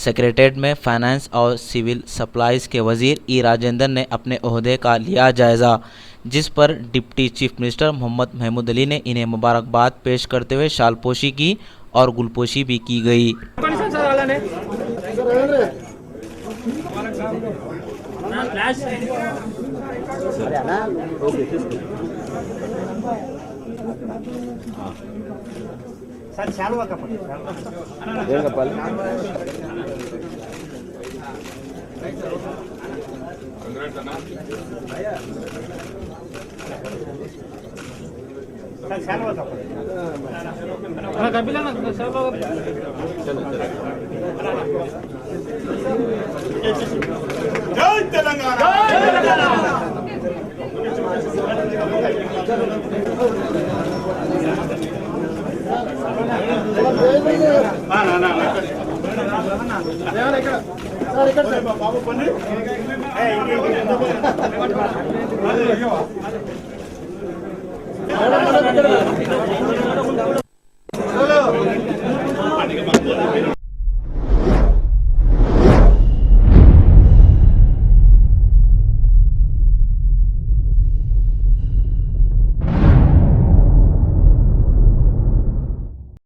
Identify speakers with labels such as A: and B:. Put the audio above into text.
A: Secretariat में finance और civil supplies के वजीर ई राजेंद्र ने अपने ओहदे का लिया जायज़ा, जिस पर deputy chief minister Mohammad Mahmood Ali ने इन्हें मुबारकबाद पेश करते हुए शालपोशी की और गुलपोशी भी की गई।
B: जय तेलंगाना। बाबू